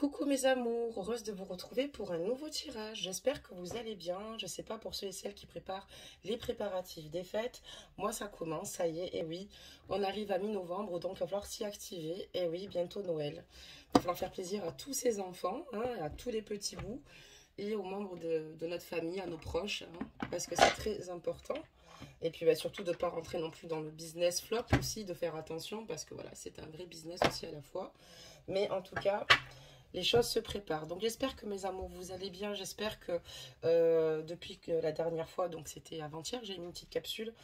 Coucou mes amours, heureuse de vous retrouver pour un nouveau tirage. J'espère que vous allez bien. Je sais pas pour ceux et celles qui préparent les préparatifs des fêtes. Moi ça commence, ça y est, et oui, on arrive à mi-novembre, donc il va falloir s'y activer. Et oui, bientôt Noël. Il va falloir faire plaisir à tous ces enfants, hein, à tous les petits bouts et aux membres de notre famille, à nos proches, hein, parce que c'est très important. Et puis surtout de ne pas rentrer non plus dans le business flop aussi, de faire attention, parce que voilà, c'est un vrai business aussi à la fois. Mais en tout cas, les choses se préparent. Donc j'espère que mes amours, vous allez bien. J'espère que depuis que la dernière fois, donc c'était avant-hier, j'ai mis une petite capsule.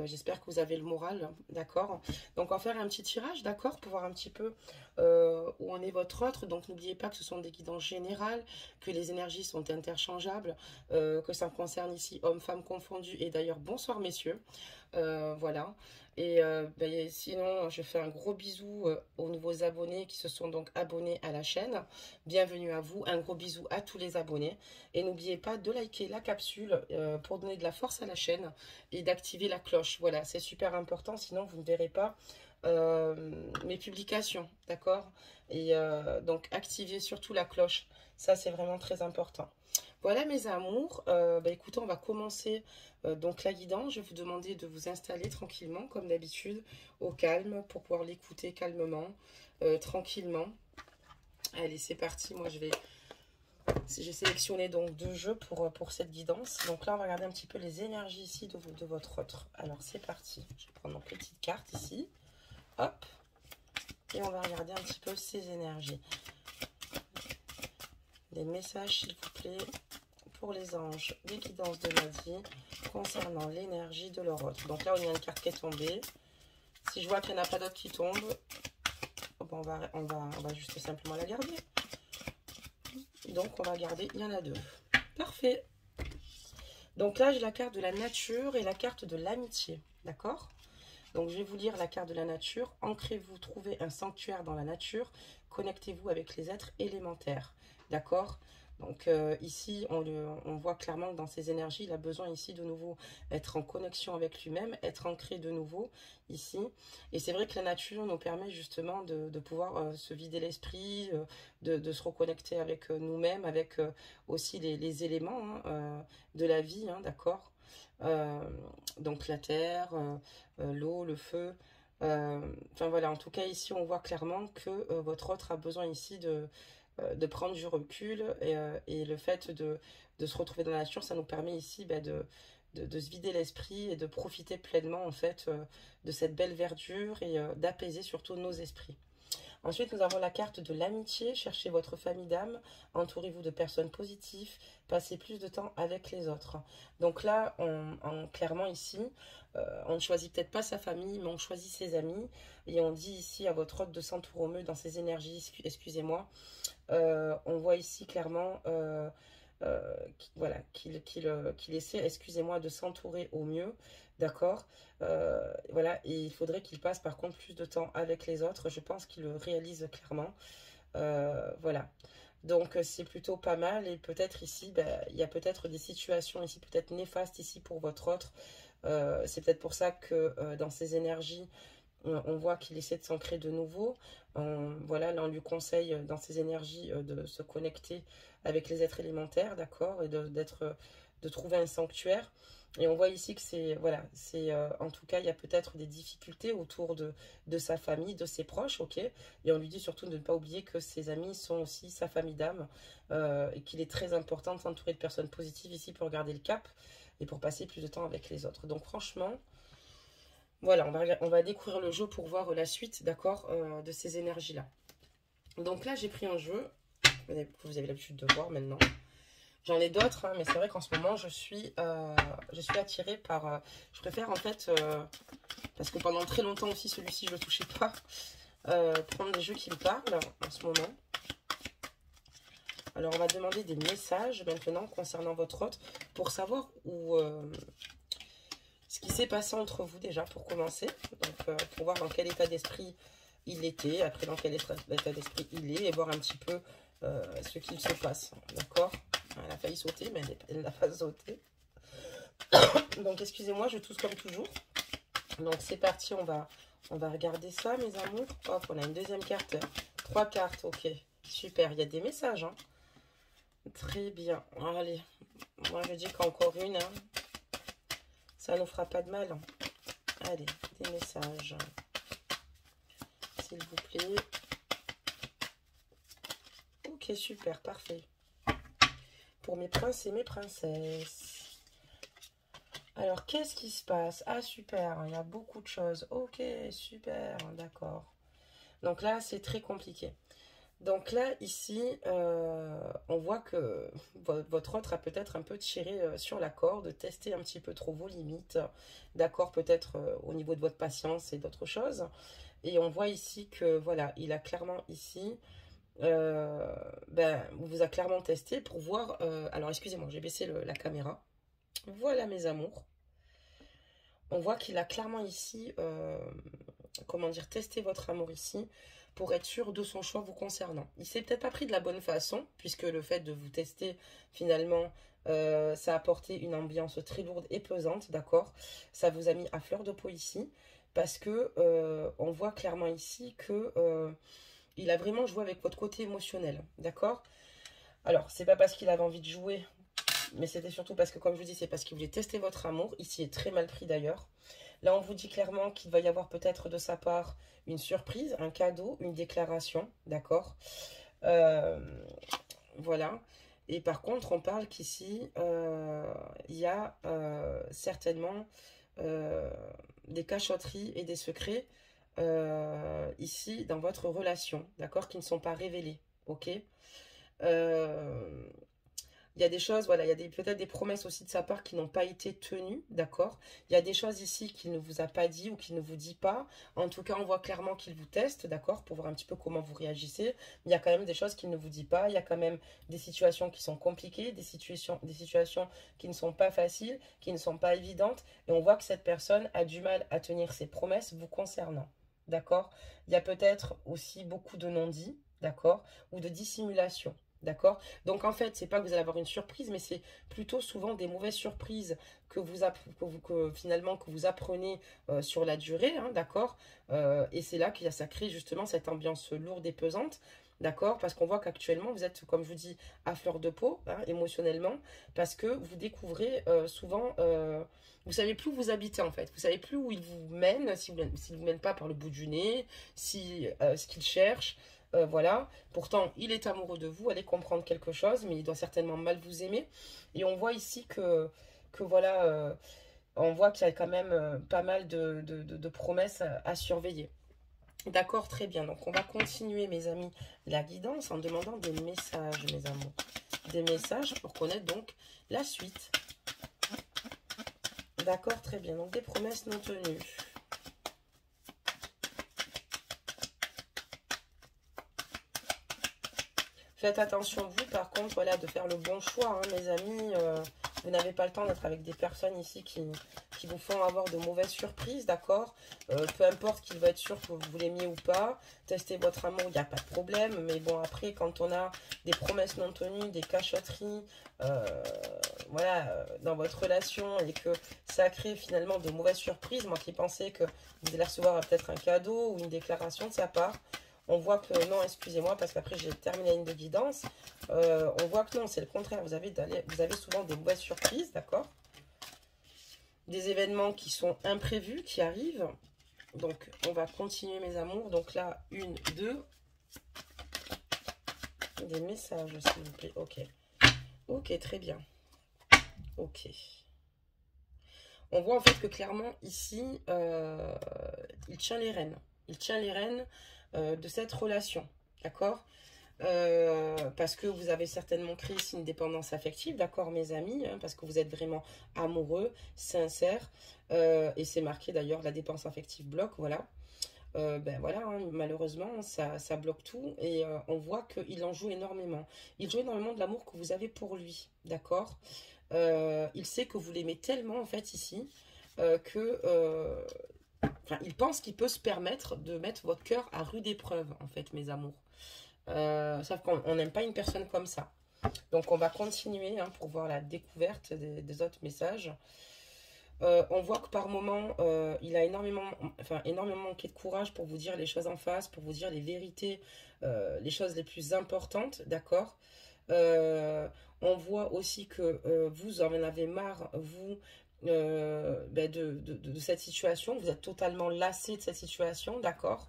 J'espère que vous avez le moral, d'accord. Donc on va faire un petit tirage, d'accord, pour voir un petit peu où en est votre autre. Donc n'oubliez pas que ce sont des guidances générales, que les énergies sont interchangeables, que ça concerne ici hommes-femmes confondus. Et d'ailleurs, bonsoir messieurs. Voilà. Et sinon, je fais un gros bisou aux nouveaux abonnés qui se sont donc abonnés à la chaîne. Bienvenue à vous, un gros bisou à tous les abonnés. Et n'oubliez pas de liker la capsule pour donner de la force à la chaîne et d'activer la cloche. Voilà, c'est super important, sinon vous ne verrez pas mes publications, d'accord. Et donc activez surtout la cloche, ça c'est vraiment très important. Voilà mes amours, écoutez, on va commencer donc la guidance. Je vais vous demander de vous installer tranquillement comme d'habitude, au calme, pour pouvoir l'écouter calmement, tranquillement. Allez, c'est parti, moi j'ai sélectionné donc 2 jeux pour cette guidance. Donc là on va regarder un petit peu les énergies ici de votre autre. Alors c'est parti, je vais prendre donc les petites cartes ici, hop, et on va regarder un petit peu ces énergies. Des messages s'il vous plaît pour les anges, des guidances de Nadie concernant l'énergie de leur autre. Donc là on a une carte qui est tombée. Si je vois qu'il n'y en a pas d'autres qui tombent, on va juste simplement la garder. Donc on va garder, il y en a 2. Parfait. Donc là j'ai la carte de la nature et la carte de l'amitié, d'accord. Donc je vais vous lire la carte de la nature. Ancrez-vous, trouvez un sanctuaire dans la nature, connectez-vous avec les êtres élémentaires, d'accord. Donc ici on voit clairement que dans ces énergies il a besoin ici de nouveau être en connexion avec lui-même, être ancré de nouveau ici. Et c'est vrai que la nature nous permet justement de pouvoir se vider l'esprit, de se reconnecter avec nous-mêmes, avec aussi les éléments de la vie, hein, d'accord. Donc la terre, l'eau, le feu. Enfin voilà, en tout cas ici on voit clairement que votre autre a besoin ici de prendre du recul et le fait de se retrouver dans la nature, ça nous permet ici de se vider l'esprit et de profiter pleinement en fait de cette belle verdure et d'apaiser surtout nos esprits. Ensuite, nous avons la carte de l'amitié. Cherchez votre famille d'âme, entourez-vous de personnes positives, passez plus de temps avec les autres. Donc là, clairement ici, on ne choisit peut-être pas sa famille, mais on choisit ses amis. Et on dit ici à votre hôte de s'entourer au mieux dans ses énergies, excusez-moi. On voit ici clairement voilà, qu'il essaie, excusez-moi, de s'entourer au mieux, d'accord. Voilà, et il faudrait qu'il passe par contre plus de temps avec les autres. Je pense qu'il le réalise clairement. Voilà, donc c'est plutôt pas mal. Et peut-être ici, il y a peut-être des situations ici, peut-être néfastes ici pour votre autre. C'est peut-être pour ça que dans ces énergies, on voit qu'il essaie de s'ancrer de nouveau. Voilà, là on lui conseille dans ses énergies de se connecter avec les êtres élémentaires, d'accord, et de trouver un sanctuaire. Et on voit ici que c'est, voilà, c'est en tout cas, il y a peut-être des difficultés autour de sa famille, de ses proches, ok. Et on lui dit surtout de ne pas oublier que ses amis sont aussi sa famille d'âme et qu'il est très important de s'entourer de personnes positives ici pour garder le cap et pour passer plus de temps avec les autres. Donc franchement, voilà, on va découvrir le jeu pour voir la suite, d'accord, de ces énergies-là. Donc là, j'ai pris un jeu, vous avez l'habitude de voir maintenant. J'en ai d'autres, hein, mais c'est vrai qu'en ce moment, je suis attirée par... je préfère en fait, parce que pendant très longtemps aussi, celui-ci, je ne le touchais pas, prendre des jeux qui me parlent en ce moment. Alors, on va demander des messages maintenant concernant votre hôte pour savoir où... ce qui s'est passé entre vous déjà pour commencer, donc pour voir dans quel état d'esprit il était, après dans quel état d'esprit il est, et voir un petit peu ce qu'il se passe, d'accord. Elle a failli sauter, mais elle n'a pas sauté. Donc excusez-moi, je tousse comme toujours. Donc c'est parti, on va regarder ça mes amours. Hop, on a une deuxième carte, 3 cartes, ok. Super, il y a des messages. Hein. Très bien. Allez, moi je dis qu'encore une, hein, ça nous fera pas de mal. Hein. Allez, des messages. S'il vous plaît. Ok, super, parfait. Pour mes princes et mes princesses. Alors, qu'est-ce qui se passe? Ah, super, il y a beaucoup de choses. Ok, super, d'accord. Donc là, c'est très compliqué. Donc là, ici, on voit que votre autre a peut-être un peu tiré sur la corde, testé un petit peu trop vos limites, d'accord, peut-être au niveau de votre patience et d'autres choses. Et on voit ici que, voilà, il a clairement ici, vous a clairement testé pour voir, alors excusez-moi, j'ai baissé la caméra. Voilà mes amours. On voit qu'il a clairement ici, comment dire, testé votre amour ici pour être sûr de son choix vous concernant. Il s'est peut-être pas pris de la bonne façon, puisque le fait de vous tester, finalement, ça a apporté une ambiance très lourde et pesante, d'accord? Ça vous a mis à fleur de peau ici, parce que on voit clairement ici que il a vraiment joué avec votre côté émotionnel, d'accord? Alors, c'est pas parce qu'il avait envie de jouer, mais c'était surtout parce que, comme je vous dis, c'est parce qu'il voulait tester votre amour. Ici est très mal pris d'ailleurs. Là, on vous dit clairement qu'il va y avoir peut-être de sa part une surprise, un cadeau, une déclaration, d'accord? Voilà. Et par contre, on parle qu'ici, il y a certainement des cachotteries et des secrets ici dans votre relation, d'accord, qui ne sont pas révélés, ok? Il y a des choses, voilà, il y a peut-être des promesses aussi de sa part qui n'ont pas été tenues, d'accord? Il y a des choses ici qu'il ne vous a pas dit ou qu'il ne vous dit pas. En tout cas, on voit clairement qu'il vous teste, d'accord? Pour voir un petit peu comment vous réagissez. Mais il y a quand même des choses qu'il ne vous dit pas. Il y a quand même des situations qui sont compliquées, des situations qui ne sont pas faciles, qui ne sont pas évidentes. Et on voit que cette personne a du mal à tenir ses promesses vous concernant, d'accord? Il y a peut-être aussi beaucoup de non-dits, d'accord? Ou de dissimulation. D'accord? Donc en fait, c'est pas que vous allez avoir une surprise, mais c'est plutôt souvent des mauvaises surprises finalement que vous apprenez sur la durée, hein, d'accord? Et c'est là qu'il y a ça crée justement cette ambiance lourde et pesante, d'accord? Parce qu'on voit qu'actuellement, vous êtes, comme je vous dis, à fleur de peau, hein, émotionnellement, parce que vous découvrez souvent, vous savez plus où vous habitez en fait, vous savez plus où il vous mène, s'il vous mène pas par le bout du nez, si ce qu'il cherche. Voilà, pourtant il est amoureux de vous, allez comprendre quelque chose, mais il doit certainement mal vous aimer. Et on voit ici que voilà, on voit qu'il y a quand même pas mal de promesses à surveiller. D'accord, très bien. Donc on va continuer, mes amis, la guidance en demandant des messages, mes amours. Des messages pour connaître donc la suite. D'accord, très bien. Donc des promesses non tenues. Faites attention, vous, par contre, voilà, de faire le bon choix, hein, mes amis. Vous n'avez pas le temps d'être avec des personnes ici qui vous font avoir de mauvaises surprises, d'accord? Peu importe qu'il va être sûr que vous l'aimiez ou pas. Testez votre amour, il n'y a pas de problème. Mais bon, après, quand on a des promesses non tenues, des cachotteries, voilà, dans votre relation et que ça crée finalement de mauvaises surprises, moi qui pensais que vous allez recevoir peut-être un cadeau ou une déclaration de sa part, on voit que non, excusez-moi, parce qu'après j'ai terminé la ligne de guidance. On voit que non, c'est le contraire. Vous avez souvent des mauvaises surprises, d'accord? Des événements qui sont imprévus, qui arrivent. Donc, on va continuer, mes amours. Donc là, 1, 2. Des messages, s'il vous plaît. Ok. Ok, très bien. Ok. On voit en fait que clairement, ici, il tient les rênes. Il tient les rênes de cette relation, d'accord? Parce que vous avez certainement créé ici une dépendance affective, d'accord, mes amis, hein, parce que vous êtes vraiment amoureux, sincère, et c'est marqué d'ailleurs, la dépendance affective bloque, voilà. Ben voilà, hein, malheureusement, ça bloque tout, et on voit qu'il en joue énormément. Il joue énormément de l'amour que vous avez pour lui, d'accord? Il sait que vous l'aimez tellement, en fait, ici, que... Enfin, il pense qu'il peut se permettre de mettre votre cœur à rude épreuve, en fait, mes amours. Sauf qu'on n'aime pas une personne comme ça. Donc, on va continuer hein, pour voir la découverte des autres messages. On voit que par moment, il a énormément manqué de courage pour vous dire les choses en face, pour vous dire les vérités, les choses les plus importantes, d'accord? On voit aussi que vous en avez marre, vous, ben de cette situation. Vous êtes totalement lassé de cette situation, d'accord?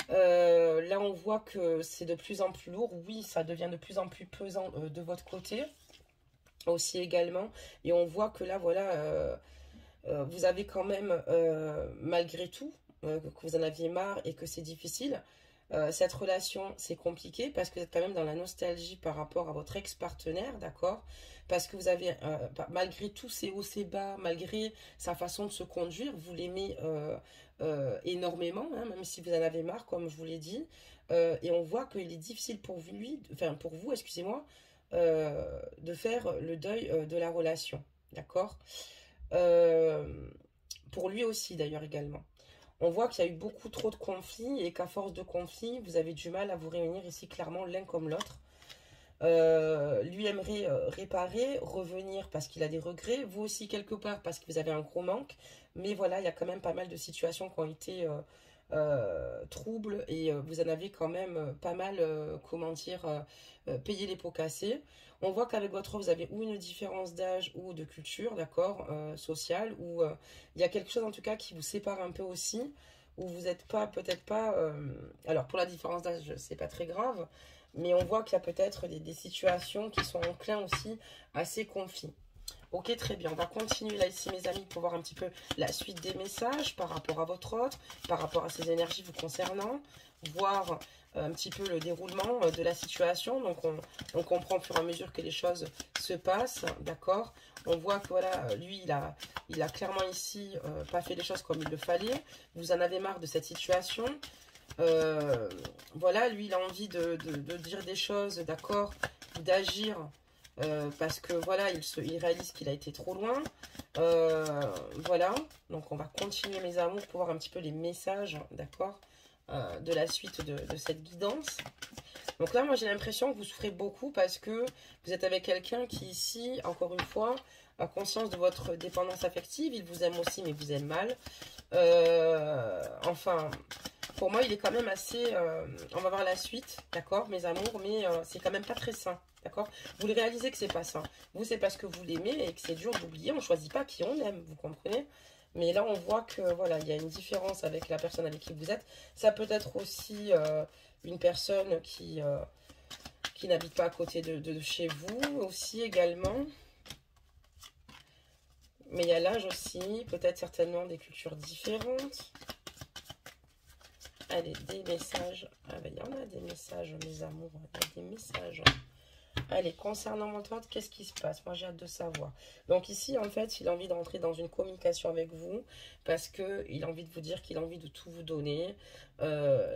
Là, on voit que c'est de plus en plus lourd. Oui, ça devient de plus en plus pesant de votre côté aussi également. Et on voit que là, voilà, vous avez quand même, malgré tout, que vous en aviez marre et que c'est difficile. Cette relation, c'est compliqué parce que vous êtes quand même dans la nostalgie par rapport à votre ex-partenaire, d'accord? Parce que vous avez, malgré tous ses hauts, ses bas, malgré sa façon de se conduire, vous l'aimez énormément, hein, même si vous en avez marre, comme je vous l'ai dit. Et on voit qu'il est difficile pour lui, enfin pour vous, excusez-moi, de faire le deuil de la relation, d'accord? Euh, pour lui aussi, d'ailleurs, également. On voit qu'il y a eu beaucoup trop de conflits et qu'à force de conflits, vous avez du mal à vous réunir ici clairement l'un comme l'autre. Lui aimerait réparer, revenir parce qu'il a des regrets, vous aussi quelque part parce que vous avez un gros manque, mais voilà, il y a quand même pas mal de situations qui ont été troubles et vous en avez quand même pas mal, comment dire, payé les pots cassés. On voit qu'avec votre offre, vous avez ou une différence d'âge ou de culture, d'accord, sociale, ou il y a quelque chose en tout cas qui vous sépare un peu aussi, où vous n'êtes pas, peut-être pas, alors pour la différence d'âge, c'est pas très grave, mais on voit qu'il y a peut-être des situations qui sont enclins aussi à ces conflits. Ok, très bien. On va continuer là ici, mes amis, pour voir un petit peu la suite des messages par rapport à votre hôte, par rapport à ces énergies vous concernant, voir un petit peu le déroulement de la situation. Donc, on comprend au fur et à mesure que les choses se passent, d'accord? On voit que, voilà, lui, il a clairement ici pas fait les choses comme il le fallait. Vous en avez marre de cette situation. Voilà, lui, il a envie de dire des choses, d'accord, d'agir, parce que voilà, il réalise qu'il a été trop loin. Voilà, donc on va continuer, mes amours, pour voir un petit peu les messages, d'accord, de la suite de cette guidance. Donc là, moi, j'ai l'impression que vous souffrez beaucoup parce que vous êtes avec quelqu'un qui, ici, encore une fois, a conscience de votre dépendance affective. Il vous aime aussi, mais vous aime mal. Enfin, pour moi, il est quand même assez... on va voir la suite, d'accord, mes amours, mais c'est quand même pas très sain, d'accord? Vous le réalisez que c'est pas sain. Vous, c'est parce que vous l'aimez et que c'est dur d'oublier. On choisit pas qui on aime, vous comprenez? Mais là, on voit que, voilà, il y a une différence avec la personne avec qui vous êtes. Ça peut être aussi une personne qui n'habite pas à côté de chez vous, aussi, également. Mais il y a l'âge aussi, peut-être certainement des cultures différentes. Allez, des messages. Ah ben, il y en a des messages, mes amours. Il y a des messages. Allez, concernant votre hôte, qu'est-ce qui se passe? Moi, j'ai hâte de savoir. Donc ici, en fait, il a envie d'entrer dans une communication avec vous parce qu'il a envie de vous dire qu'il a envie de tout vous donner.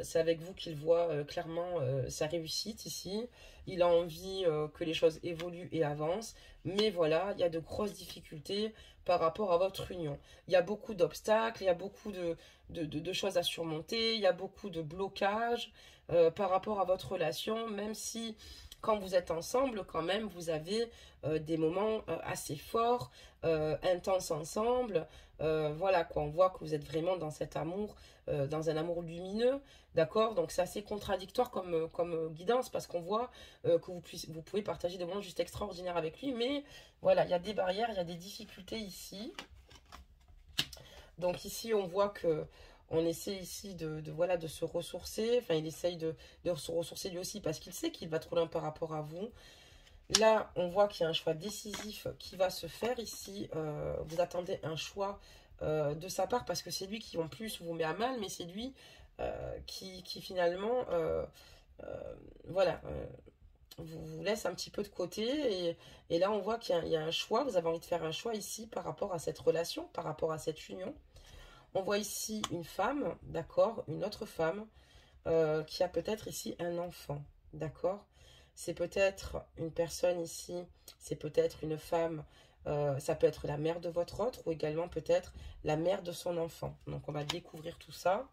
C'est avec vous qu'il voit clairement sa réussite ici. Il a envie que les choses évoluent et avancent. Mais voilà, il y a de grosses difficultés par rapport à votre union. Il y a beaucoup d'obstacles, il y a beaucoup de choses à surmonter, il y a beaucoup de blocages par rapport à votre relation, même si... Quand vous êtes ensemble, quand même, vous avez des moments assez forts, intenses ensemble. Voilà, quoi, on voit que vous êtes vraiment dans cet amour, dans un amour lumineux, d'accord? Donc, c'est assez contradictoire comme guidance parce qu'on voit que vous pouvez partager des moments juste extraordinaires avec lui. Mais voilà, il y a des barrières, il y a des difficultés ici. Donc, ici, on voit que... On essaie ici voilà, de se ressourcer. Enfin, il essaye de se ressourcer lui aussi parce qu'il sait qu'il va trop loin par rapport à vous. Là, on voit qu'il y a un choix décisif qui va se faire ici. Vous attendez un choix de sa part parce que c'est lui qui en plus vous met à mal, mais c'est lui qui finalement, voilà, vous laisse un petit peu de côté. Et là, on voit qu'il y a un choix. Vous avez envie de faire un choix ici par rapport à cette relation, par rapport à cette union. On voit ici une femme, d'accord, une autre femme qui a peut-être ici un enfant, d'accord. C'est peut-être une personne ici, c'est peut-être une femme, ça peut être la mère de votre autre ou également peut-être la mère de son enfant. Donc on va découvrir tout ça.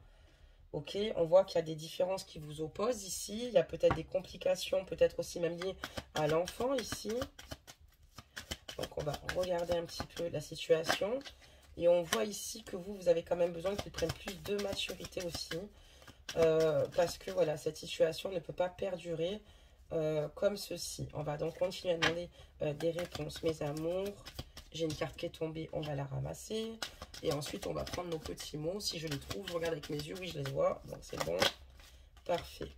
Ok, on voit qu'il y a des différences qui vous opposent ici. Il y a peut-être des complications, peut-être aussi même liées à l'enfant ici. Donc, on va regarder un petit peu la situation. Et on voit ici que vous avez quand même besoin qu'il prenne plus de maturité aussi. Parce que, voilà, cette situation ne peut pas perdurer comme ceci. On va donc continuer à demander des réponses. Mes amours, j'ai une carte qui est tombée, on va la ramasser. Et ensuite, on va prendre nos petits mots. Si je les trouve, je regarde avec mes yeux. Oui, je les vois. Donc, c'est bon. Parfait.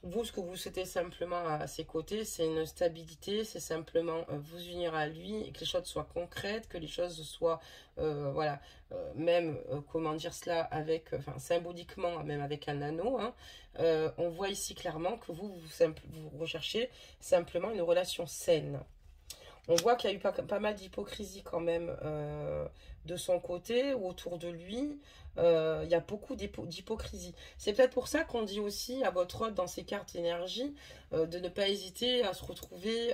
Vous, ce que vous souhaitez simplement à ses côtés, c'est une stabilité, c'est simplement vous unir à lui, et que les choses soient concrètes, que les choses soient, voilà, même, comment dire cela, avec, enfin, symboliquement, même avec un anneau, hein, on voit ici clairement que vous recherchez simplement une relation saine. On voit qu'il y a eu pas mal d'hypocrisie quand même de son côté ou autour de lui. Il y a beaucoup d'hypocrisie. C'est peut-être pour ça qu'on dit aussi à votre hôte dans ces cartes énergie de ne pas hésiter à se retrouver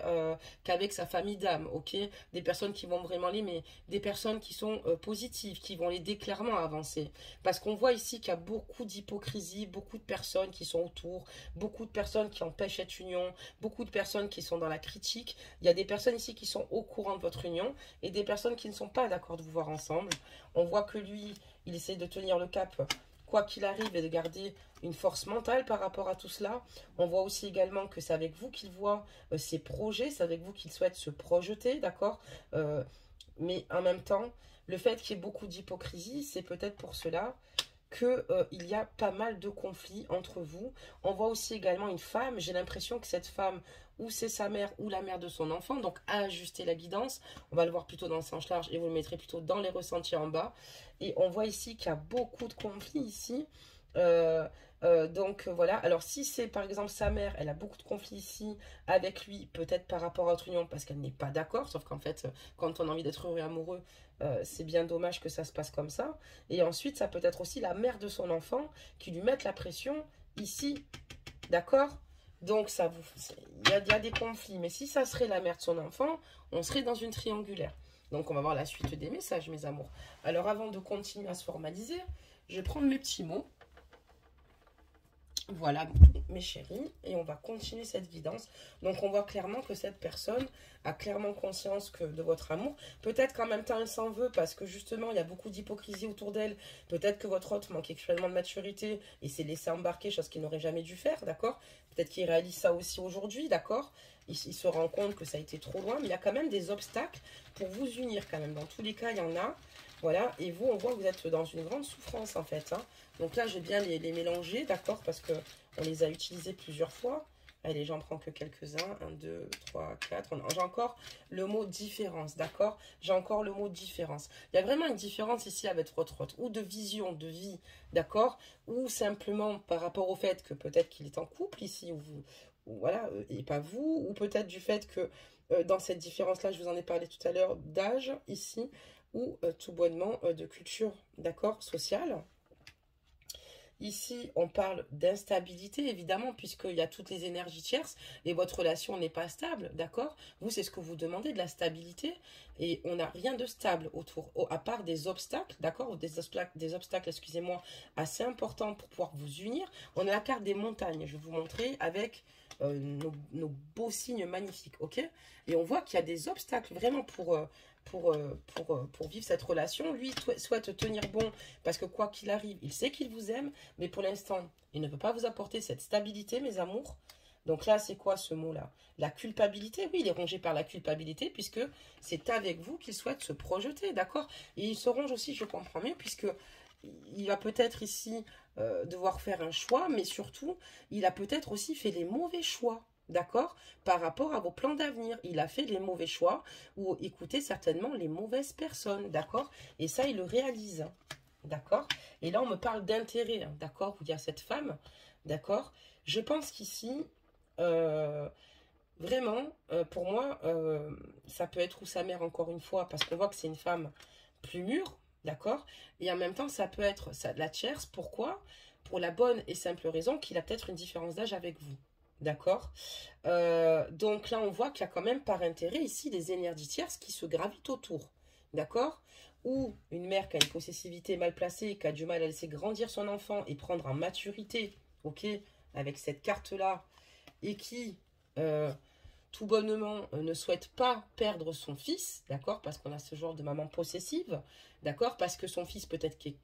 qu'avec sa famille d'âme, ok? Des personnes qui vont vraiment l'aimer, des personnes qui sont positives, qui vont l'aider clairement à avancer. Parce qu'on voit ici qu'il y a beaucoup d'hypocrisie, beaucoup de personnes qui sont autour, beaucoup de personnes qui empêchent cette union, beaucoup de personnes qui sont dans la critique. Il y a des personnes ici qui sont au courant de votre union et des personnes qui ne sont pas d'accord de vous voir ensemble. On voit que lui, il essaie de tenir le cap quoi qu'il arrive et de garder une force mentale par rapport à tout cela. On voit aussi également que c'est avec vous qu'il voit ses projets, c'est avec vous qu'il souhaite se projeter, d'accord, mais en même temps, le fait qu'il y ait beaucoup d'hypocrisie, c'est peut-être pour cela qu'il y a pas mal de conflits entre vous. On voit aussi également une femme, j'ai l'impression que cette femme, ou c'est sa mère ou la mère de son enfant, donc à ajuster la guidance, on va le voir plutôt dans le sens large et vous le mettrez plutôt dans les ressentis en bas. Et on voit ici qu'il y a beaucoup de conflits ici. Donc voilà, alors si c'est par exemple sa mère, elle a beaucoup de conflits ici avec lui, peut-être par rapport à votre union parce qu'elle n'est pas d'accord, sauf qu'en fait quand on a envie d'être heureux et amoureux, c'est bien dommage que ça se passe comme ça. Et ensuite ça peut être aussi la mère de son enfant qui lui mette la pression ici, d'accord? Donc ça vous, il y a des conflits, mais si ça serait la mère de son enfant, on serait dans une triangulaire. Donc on va voir la suite des messages, mes amours. Alors avant de continuer à se formaliser, je vais prendre mes petits mots. Voilà, mes chéris, et on va continuer cette guidance. Donc, on voit clairement que cette personne a clairement conscience de votre amour. Peut-être qu'en même temps, elle s'en veut parce que justement, il y a beaucoup d'hypocrisie autour d'elle. Peut-être que votre hôte manque actuellement de maturité et s'est laissé embarquer, chose qu'il n'aurait jamais dû faire, d'accord? Peut-être qu'il réalise ça aussi aujourd'hui, d'accord? Il se rend compte que ça a été trop loin, mais il y a quand même des obstacles pour vous unir quand même. Dans tous les cas, il y en a. Voilà, et vous, on voit que vous êtes dans une grande souffrance en fait, hein. Donc là, j'ai bien les mélanger, d'accord, parce qu'on les a utilisés plusieurs fois. Allez, j'en prends que quelques-uns. 1, 2, 3, 4. J'ai encore le mot différence, d'accord? J'ai encore le mot différence. Il y a vraiment une différence ici avec votre hôte, ou de vision, de vie, d'accord? Ou simplement par rapport au fait que peut-être qu'il est en couple ici, voilà, et pas vous, ou peut-être du fait que dans cette différence-là, je vous en ai parlé tout à l'heure, d'âge ici, ou tout bonnement de culture, d'accord, sociale. Ici, on parle d'instabilité, évidemment, puisqu'il y a toutes les énergies tierces et votre relation n'est pas stable, d'accord? Vous, c'est ce que vous demandez, de la stabilité, et on n'a rien de stable autour, à part des obstacles, d'accord? Des obstacles, excusez-moi, assez importants pour pouvoir vous unir. On a la carte des montagnes, je vais vous montrer avec nos beaux signes magnifiques, ok? Et on voit qu'il y a des obstacles vraiment pour vivre cette relation. Lui, il souhaite tenir bon parce que quoi qu'il arrive, il sait qu'il vous aime, mais pour l'instant, il ne peut pas vous apporter cette stabilité, mes amours. Donc là, c'est quoi ce mot-là? La culpabilité, oui, il est rongé par la culpabilité puisque c'est avec vous qu'il souhaite se projeter, d'accord? Et il se ronge aussi, je comprends mieux, puisque il va peut-être ici devoir faire un choix, mais surtout, il a peut-être aussi fait les mauvais choix. D'accord? Par rapport à vos plans d'avenir. Il a fait les mauvais choix ou écoutez certainement les mauvaises personnes. D'accord? Et ça, il le réalise. D'accord? Et là, on me parle d'intérêt. D'accord? Où il y a cette femme. D'accord? Je pense qu'ici, vraiment, pour moi, ça peut être ou sa mère encore une fois, parce qu'on voit que c'est une femme plus mûre. D'accord? Et en même temps, ça peut être la tierce. Pourquoi? Pour la bonne et simple raison qu'il a peut-être une différence d'âge avec vous. D'accord? Donc là, on voit qu'il y a quand même par intérêt ici des énergies tierces qui se gravitent autour. D'accord? Ou une mère qui a une possessivité mal placée, qui a du mal à laisser grandir son enfant et prendre en maturité, ok, avec cette carte-là, et qui tout bonnement ne souhaite pas perdre son fils, d'accord, parce qu'on a ce genre de maman possessive, d'accord, parce que son fils peut-être qui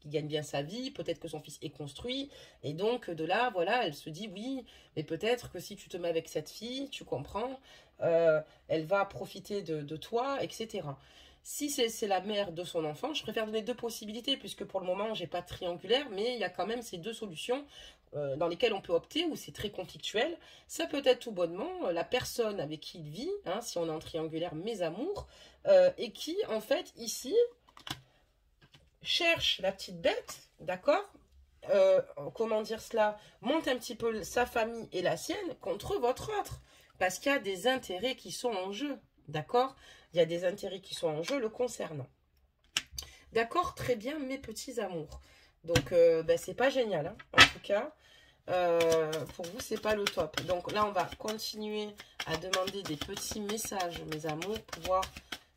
gagne bien sa vie, peut-être que son fils est construit, et donc de là, voilà, elle se dit oui, mais peut-être que si tu te mets avec cette fille, tu comprends, elle va profiter de toi, etc. Si c'est la mère de son enfant, je préfère donner deux possibilités, puisque pour le moment, j'ai pas de triangulaire, mais il y a quand même ces deux solutions dans lesquelles on peut opter, où c'est très conflictuel. Ça peut être tout bonnement la personne avec qui il vit, hein, si on est en triangulaire, mes amours, et qui, en fait, ici, cherche la petite bête, d'accord, comment dire cela, monte un petit peu sa famille et la sienne contre votre autre, parce qu'il y a des intérêts qui sont en jeu, d'accord? Il y a des intérêts qui sont en jeu le concernant. D'accord, très bien, mes petits amours. Donc, ben, c'est pas génial, hein, en tout cas. Pour vous, c'est pas le top. Donc là, on va continuer à demander des petits messages, mes amours, pour voir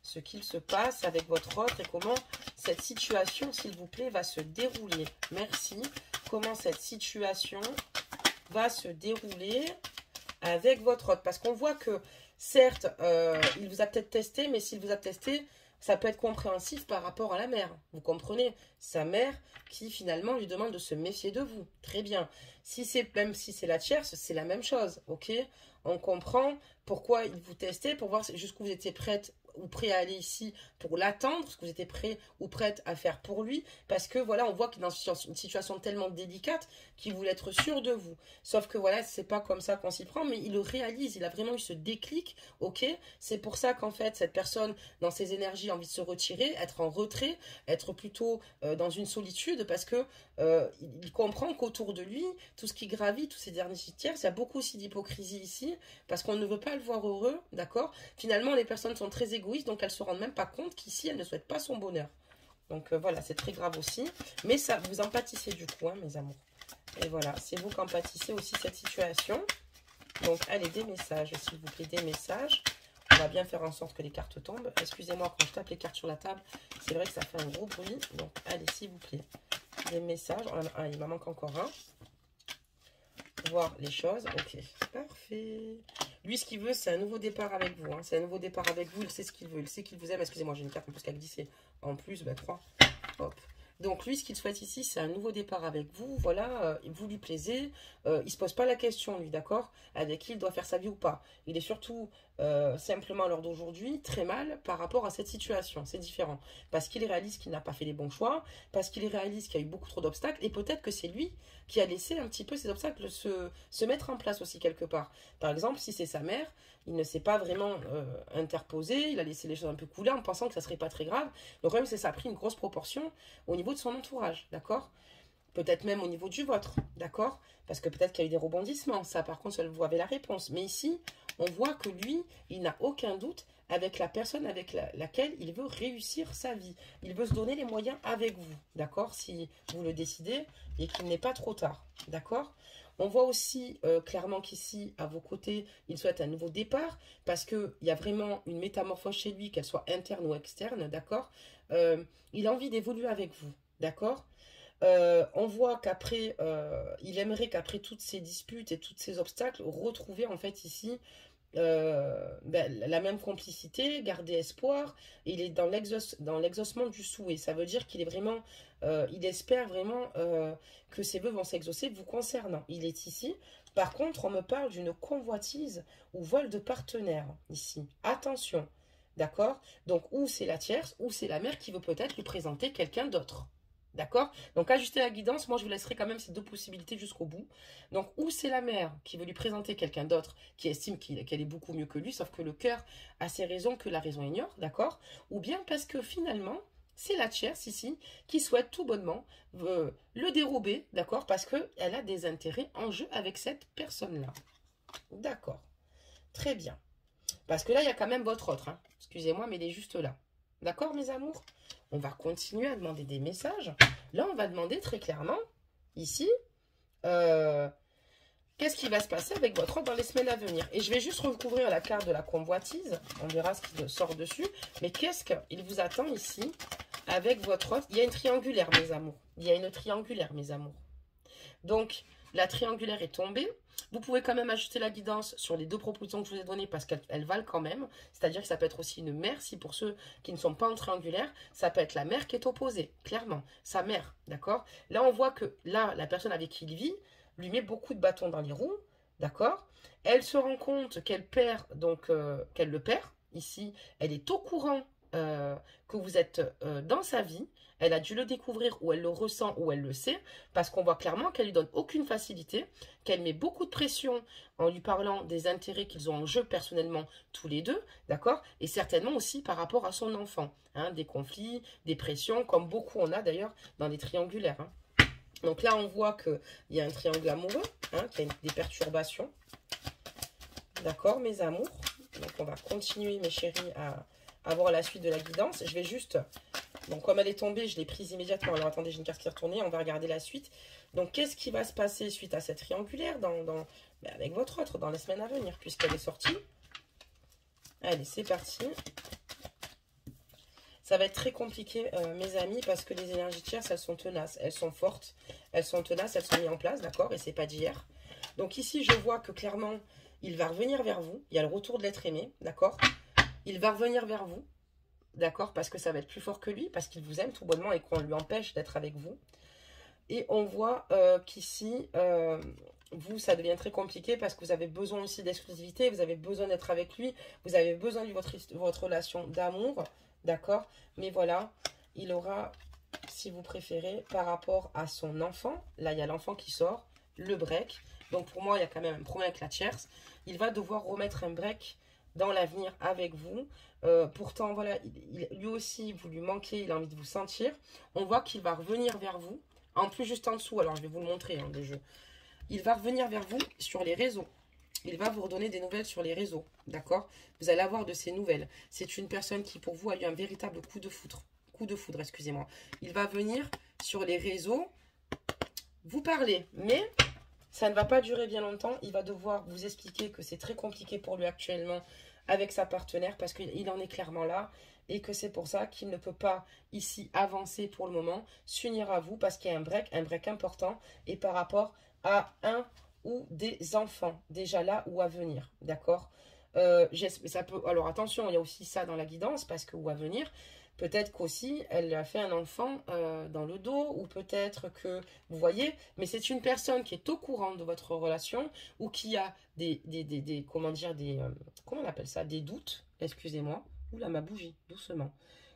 ce qu'il se passe avec votre autre et comment cette situation, s'il vous plaît, va se dérouler. Merci. Comment cette situation va se dérouler avec votre autre. Parce qu'on voit que, certes, il vous a peut-être testé, mais s'il vous a testé, ça peut être compréhensif par rapport à la mère. Vous comprenez? Sa mère qui, finalement, lui demande de se méfier de vous. Très bien. Même si c'est la tierce, c'est la même chose. Ok? On comprend pourquoi il vous testait, pour voir jusqu'où vous étiez prête ou prêt à aller ici pour l'attendre, ce que vous étiez prêt ou prête à faire pour lui, parce que voilà, on voit qu'il est dans une situation tellement délicate qu'il voulait être sûr de vous. Sauf que voilà, c'est pas comme ça qu'on s'y prend, mais il le réalise, il a vraiment eu ce déclic, ok? C'est pour ça qu'en fait, cette personne, dans ses énergies, a envie de se retirer, être en retrait, être plutôt dans une solitude, parce que il comprend qu'autour de lui, tout ce qui gravit, tous ces derniers tiers, il y a beaucoup aussi d'hypocrisie ici, parce qu'on ne veut pas le voir heureux, d'accord? Finalement, les personnes sont très égoïstes, donc elles se rendent même pas compte qu'ici, elles ne souhaitent pas son bonheur. Donc voilà, c'est très grave aussi. Mais ça, vous en pâtissez du coup, hein, mes amours. Et voilà, c'est vous qui en pâtissez aussi cette situation. Donc, allez, des messages, s'il vous plaît, des messages. On va bien faire en sorte que les cartes tombent. Excusez-moi, quand je tape les cartes sur la table, c'est vrai que ça fait un gros bruit. Donc, allez, s'il vous plaît, des messages. Ah, il m'en manque encore un. Voir les choses. Ok, parfait. Lui, ce qu'il veut, c'est un nouveau départ avec vous. Hein. C'est un nouveau départ avec vous. Il sait ce qu'il veut. Il sait qu'il vous aime. Excusez-moi, j'ai une carte en plus qui a glissé. En plus, ben, 3. Hop. Donc, lui, ce qu'il souhaite ici, c'est un nouveau départ avec vous. Voilà, vous lui plaisez. Il ne se pose pas la question, lui, d'accord? Avec qui il doit faire sa vie ou pas. Il est surtout, simplement, à l'heure d'aujourd'hui, très mal par rapport à cette situation. C'est différent. Parce qu'il réalise qu'il n'a pas fait les bons choix. Parce qu'il réalise qu'il y a eu beaucoup trop d'obstacles. Et peut-être que c'est lui qui a laissé un petit peu ces obstacles se mettre en place aussi quelque part. Par exemple, si c'est sa mère, il ne s'est pas vraiment interposé, il a laissé les choses un peu couler en pensant que ça ne serait pas très grave. Le problème, c'est que ça a pris une grosse proportion au niveau de son entourage, d'accord? Peut-être même au niveau du vôtre, d'accord? Parce que peut-être qu'il y a eu des rebondissements. Ça, par contre, vous avez la réponse. Mais ici, on voit que lui, il n'a aucun doute avec la personne avec laquelle il veut réussir sa vie. Il veut se donner les moyens avec vous, d'accord? Si vous le décidez et qu'il n'est pas trop tard, d'accord? On voit aussi clairement qu'ici, à vos côtés, il souhaite un nouveau départ parce qu'il y a vraiment une métamorphose chez lui, qu'elle soit interne ou externe, d'accord? Il a envie d'évoluer avec vous, d'accord? On voit qu'après, il aimerait qu'après toutes ces disputes et tous ces obstacles, retrouver en fait ici la même complicité, garder espoir. Il est dans l'exaucement du souhait. Ça veut dire qu'il est vraiment, il espère vraiment que ses vœux vont s'exaucer vous concernant. Il est ici. Par contre, on me parle d'une convoitise ou vol de partenaire ici. Attention, d'accord? Donc, ou c'est la tierce, ou c'est la mère qui veut peut-être lui présenter quelqu'un d'autre. D'accord? Donc, ajuster la guidance, moi, je vous laisserai quand même ces deux possibilités jusqu'au bout. Donc, ou c'est la mère qui veut lui présenter quelqu'un d'autre qui estime qu'elle est beaucoup mieux que lui, sauf que le cœur a ses raisons que la raison ignore, d'accord? Ou bien parce que finalement, c'est la tierce ici qui souhaite tout bonnement le dérober, d'accord? Parce qu'elle a des intérêts en jeu avec cette personne-là. D'accord. Très bien. Parce que là, il y a quand même votre autre. Hein. Excusez-moi, mais il est juste là. D'accord, mes amours? On va continuer à demander des messages. Là, on va demander très clairement, ici, qu'est-ce qui va se passer avec votre autre dans les semaines à venir? Et je vais juste recouvrir la carte de la convoitise. On verra ce qui sort dessus. Mais qu'est-ce qu'il vous attend ici avec votre autre? Il y a une triangulaire, mes amours. Il y a une triangulaire, mes amours. Donc, La triangulaire est tombée. Vous pouvez quand même ajuster la guidance sur les deux propositions que je vous ai données parce qu'elles valent quand même. C'est-à-dire que ça peut être aussi une mère, si pour ceux qui ne sont pas en triangulaire, ça peut être la mère qui est opposée, clairement. Sa mère, d'accord? Là, on voit que là, la personne avec qui il vit lui met beaucoup de bâtons dans les roues, d'accord? Elle se rend compte qu'elle perd, donc qu'elle le perd. Ici, elle est au courant que vous êtes dans sa vie. Elle a dû le découvrir, ou elle le ressent, ou elle le sait, parce qu'on voit clairement qu'elle lui donne aucune facilité, qu'elle met beaucoup de pression en lui parlant des intérêts qu'ils ont en jeu personnellement tous les deux, d'accord? Et certainement aussi par rapport à son enfant, hein, des conflits, des pressions, comme beaucoup on a d'ailleurs dans les triangulaires. Hein. Donc là, on voit qu'il y a un triangle amoureux, hein, qui a des perturbations. D'accord, mes amours? Donc on va continuer, mes chéris, à voir la suite de la guidance. Je vais juste... Donc, comme elle est tombée, je l'ai prise immédiatement. Alors, attendez, j'ai une carte qui est retournée. On va regarder la suite. Donc, qu'est-ce qui va se passer suite à cette triangulaire avec votre autre dans les semaines à venir, puisqu'elle est sortie? Allez, c'est parti. Ça va être très compliqué, mes amis, parce que les énergies tierces, elles sont tenaces. Elles sont fortes. Elles sont tenaces. Elles sont mises en place, d'accord? Et c'est pas d'hier. Donc, ici, je vois que clairement, il va revenir vers vous. Il y a le retour de l'être aimé, d'accord? Il va revenir vers vous. D'accord, parce que ça va être plus fort que lui, parce qu'il vous aime tout bonnement et qu'on lui empêche d'être avec vous. Et on voit qu'ici, vous, ça devient très compliqué parce que vous avez besoin aussi d'exclusivité, vous avez besoin d'être avec lui, vous avez besoin de votre relation d'amour, d'accord? Mais voilà, il aura, si vous préférez, par rapport à son enfant, là il y a l'enfant qui sort, le break. Donc pour moi, il y a quand même un problème avec la tierce. Il va devoir remettre un break dans l'avenir avec vous. Pourtant, voilà, lui aussi, vous lui manquez, il a envie de vous sentir. On voit qu'il va revenir vers vous. En plus, juste en dessous, alors je vais vous le montrer, hein, des jeux. Il va revenir vers vous sur les réseaux. Il va vous redonner des nouvelles sur les réseaux, d'accord? Vous allez avoir de ces nouvelles. C'est une personne qui, pour vous, a eu un véritable coup de foudre. Coup de foudre, excusez-moi. Il va venir sur les réseaux vous parler, mais... ça ne va pas durer bien longtemps. Il va devoir vous expliquer que c'est très compliqué pour lui actuellement avec sa partenaire parce qu'il en est clairement là et que c'est pour ça qu'il ne peut pas ici avancer pour le moment, s'unir à vous parce qu'il y a un break important et par rapport à un ou des enfants déjà là ou à venir, d'accord? Ça peut, alors attention, il y a aussi ça dans la guidance parce que ou à venir, peut-être qu'aussi, elle a fait un enfant dans le dos, ou peut-être que, vous voyez, mais c'est une personne qui est au courant de votre relation, ou qui a comment dire, comment on appelle ça, des doutes, excusez-moi, oula, ma bougie, doucement,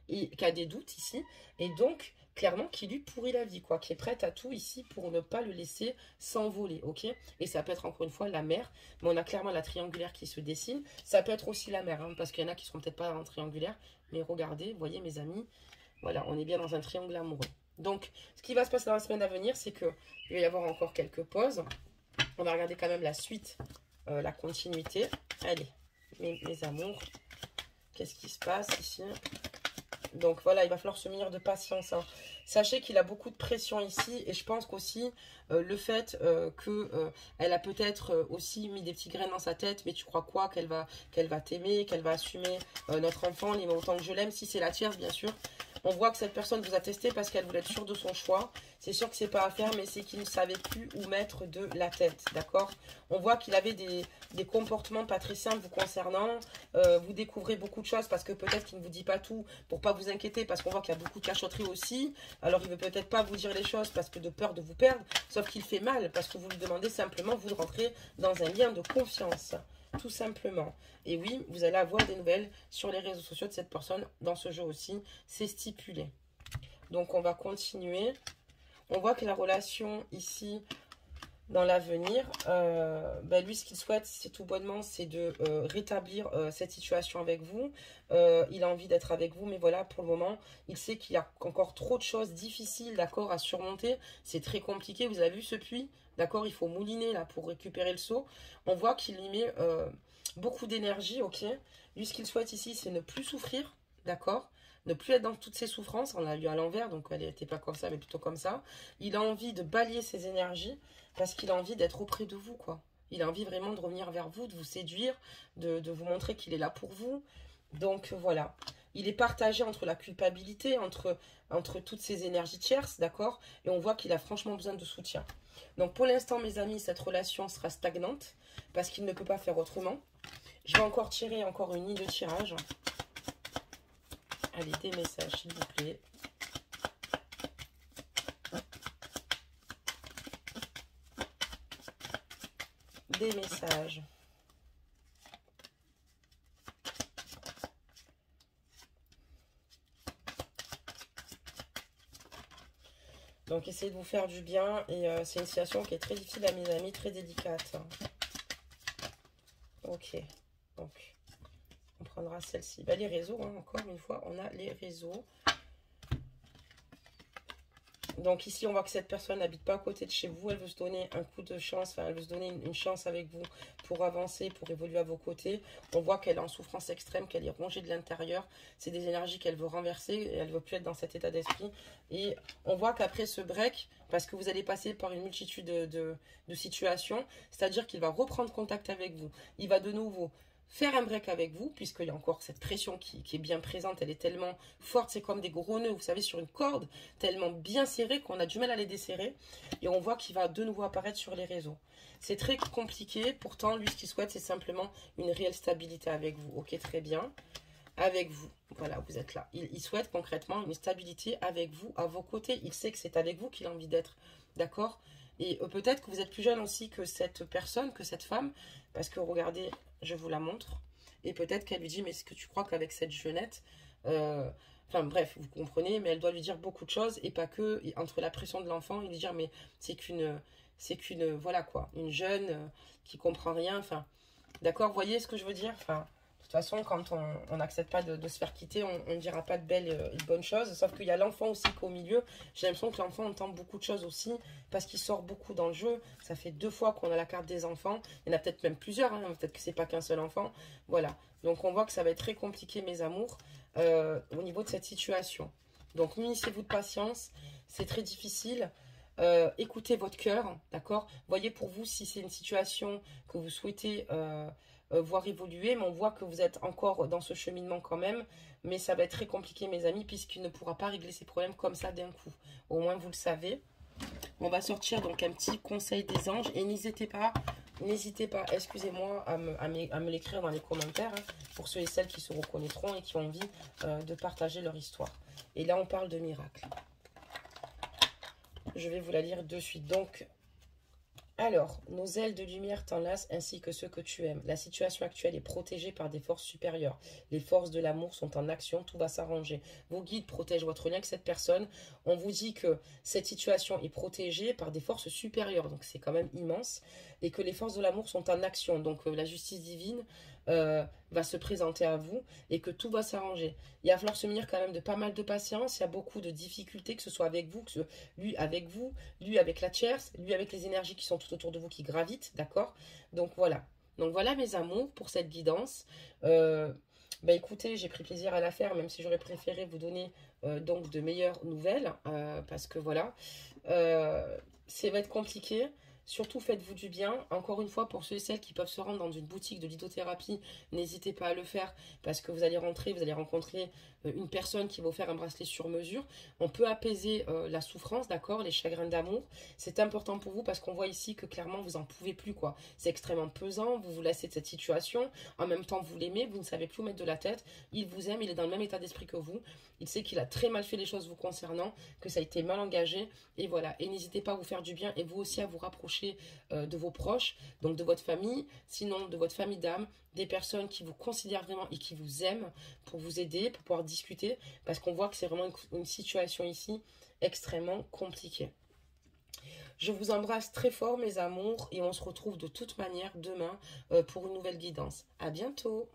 et qui a des doutes ici, et donc, clairement, qui lui pourrit la vie, quoi, qui est prête à tout ici pour ne pas le laisser s'envoler, ok? Et ça peut être encore une fois la mère, mais on a clairement la triangulaire qui se dessine, ça peut être aussi la mère, hein, parce qu'il y en a qui seront peut-être pas en triangulaire, mais regardez, vous voyez mes amis, voilà, on est bien dans un triangle amoureux. Donc, ce qui va se passer dans la semaine à venir, c'est que il va y avoir encore quelques pauses. On va regarder quand même la suite, la continuité. Allez, mes amours, qu'est-ce qui se passe ici? Donc voilà, il va falloir se munir de patience. Hein. Sachez qu'il a beaucoup de pression ici et je pense qu'aussi le fait qu'elle a peut-être aussi mis des petits grains dans sa tête, mais tu crois quoi? Qu'elle va t'aimer, qu'elle va assumer notre enfant, l'aimer autant que je l'aime, si c'est la tierce bien sûr. On voit que cette personne vous a testé parce qu'elle voulait être sûre de son choix. C'est sûr que c'est pas à faire, mais c'est qu'il ne savait plus où mettre de la tête, d'accord? On voit qu'il avait des comportements pas très simples vous concernant. Vous découvrez beaucoup de choses parce que peut-être qu'il ne vous dit pas tout pour pas vous inquiéter, parce qu'on voit qu'il y a beaucoup de cachotterie aussi. Alors il veut peut-être pas vous dire les choses parce que de peur de vous perdre, sauf qu'il fait mal parce que vous lui demandez simplement vous de rentrer dans un lien de confiance. Tout simplement. Et oui, vous allez avoir des nouvelles sur les réseaux sociaux de cette personne dans ce jeu aussi. C'est stipulé. Donc, on va continuer. On voit que la relation ici, dans l'avenir, lui, ce qu'il souhaite, c'est tout bonnement, c'est de rétablir cette situation avec vous. Il a envie d'être avec vous, mais voilà, pour le moment, il sait qu'il y a encore trop de choses difficiles, d'accord, à surmonter. C'est très compliqué. Vous avez vu ce puits? D'accord, il faut mouliner là pour récupérer le seau. On voit qu'il y met beaucoup d'énergie, ok. Lui, ce qu'il souhaite ici, c'est ne plus souffrir, d'accord. Ne plus être dans toutes ses souffrances. On l'a lu à l'envers, donc elle n'était pas comme ça, mais plutôt comme ça. Il a envie de balayer ses énergies parce qu'il a envie d'être auprès de vous, quoi. Il a envie vraiment de revenir vers vous, de vous séduire, de vous montrer qu'il est là pour vous. Donc voilà. Il est partagé entre la culpabilité, entre toutes ces énergies tierces, d'accord. Et on voit qu'il a franchement besoin de soutien. Donc pour l'instant, mes amis, cette relation sera stagnante parce qu'il ne peut pas faire autrement. Je vais encore tirer encore une ligne de tirage. Allez, des messages, s'il vous plaît. Des messages. Donc, essayez de vous faire du bien. Et c'est une situation qui est très difficile à mes amis, très délicate. Ok. Donc, on prendra celle-ci. Bah, les réseaux, hein, encore une fois, on a les réseaux. Donc ici, on voit que cette personne n'habite pas à côté de chez vous. Elle veut se donner un coup de chance, enfin, elle veut se donner une chance avec vous pour avancer, pour évoluer à vos côtés. On voit qu'elle est en souffrance extrême, qu'elle est rongée de l'intérieur. C'est des énergies qu'elle veut renverser et elle ne veut plus être dans cet état d'esprit. Et on voit qu'après ce break, parce que vous allez passer par une multitude de situations, c'est-à-dire qu'il va reprendre contact avec vous. Il va de nouveau faire un break avec vous, puisqu'il y a encore cette pression qui est bien présente, elle est tellement forte, c'est comme des gros nœuds, vous savez, sur une corde, tellement bien serrée qu'on a du mal à les desserrer, et on voit qu'il va de nouveau apparaître sur les réseaux. C'est très compliqué, pourtant, lui, ce qu'il souhaite, c'est simplement une réelle stabilité avec vous. Ok, très bien. Avec vous, voilà, vous êtes là. Il souhaite concrètement une stabilité avec vous, à vos côtés. Il sait que c'est avec vous qu'il a envie d'être, d'accord? Et peut-être que vous êtes plus jeune aussi que cette personne, que cette femme, parce que regardez, je vous la montre, et peut-être qu'elle lui dit, mais est-ce que tu crois qu'avec cette jeunette, enfin bref, vous comprenez, mais elle doit lui dire beaucoup de choses, et pas que, entre la pression de l'enfant, et lui dire, mais c'est qu'une, voilà quoi, une jeune qui comprend rien, enfin, d'accord, vous voyez ce que je veux dire, enfin... De toute façon, quand on n'accepte pas de se faire quitter, on ne dira pas de belles et de bonnes choses. Sauf qu'il y a l'enfant aussi qu'au milieu. J'ai l'impression que l'enfant entend beaucoup de choses aussi parce qu'il sort beaucoup dans le jeu. Ça fait 2 fois qu'on a la carte des enfants. Il y en a peut-être même plusieurs. Hein. Peut-être que c'est pas qu'un seul enfant. Voilà. Donc on voit que ça va être très compliqué, mes amours, au niveau de cette situation. Donc munissez-vous de patience. C'est très difficile. Écoutez votre cœur, d'accord? Voyez pour vous si c'est une situation que vous souhaitez voir évoluer, mais on voit que vous êtes encore dans ce cheminement quand même, mais ça va être très compliqué, mes amis, puisqu'il ne pourra pas régler ses problèmes comme ça d'un coup. Au moins, vous le savez. On va sortir donc un petit conseil des anges, et n'hésitez pas, excusez-moi, à me l'écrire dans les commentaires, hein, pour ceux et celles qui se reconnaîtront et qui ont envie de partager leur histoire. Et là, on parle de miracle. Je vais vous la lire de suite. Donc, alors, nos ailes de lumière t'enlacent ainsi que ceux que tu aimes. La situation actuelle est protégée par des forces supérieures. Les forces de l'amour sont en action, tout va s'arranger. Vos guides protègent votre lien avec cette personne. On vous dit que cette situation est protégée par des forces supérieures, donc c'est quand même immense. Et que les forces de l'amour sont en action, donc la justice divine va se présenter à vous et que tout va s'arranger. Il va falloir se munir quand même de pas mal de patience. Il y a beaucoup de difficultés, que ce soit avec vous, que lui avec vous, lui avec la tierce, lui avec les énergies qui sont tout autour de vous qui gravitent, d'accord? Donc voilà. Donc voilà mes amours pour cette guidance. Bah écoutez, j'ai pris plaisir à la faire, même si j'aurais préféré vous donner donc de meilleures nouvelles, parce que voilà, ça va être compliqué. Surtout, faites-vous du bien. Encore une fois, pour ceux et celles qui peuvent se rendre dans une boutique de lithothérapie, n'hésitez pas à le faire parce que vous allez rentrer, vous allez rencontrer une personne qui va vous faire un bracelet sur mesure. On peut apaiser la souffrance, d'accord, les chagrins d'amour. C'est important pour vous parce qu'on voit ici que clairement, vous n'en pouvez plus, quoi. C'est extrêmement pesant, vous vous lassez de cette situation. En même temps, vous l'aimez, vous ne savez plus où mettre de la tête. Il vous aime, il est dans le même état d'esprit que vous. Il sait qu'il a très mal fait les choses vous concernant, que ça a été mal engagé. Et voilà. Et n'hésitez pas à vous faire du bien et vous aussi à vous rapprocher de vos proches, donc de votre famille, sinon de votre famille d'âme, des personnes qui vous considèrent vraiment et qui vous aiment pour vous aider, pour pouvoir discuter, parce qu'on voit que c'est vraiment une situation ici extrêmement compliquée. Je vous embrasse très fort mes amours et on se retrouve de toute manière demain pour une nouvelle guidance. À bientôt!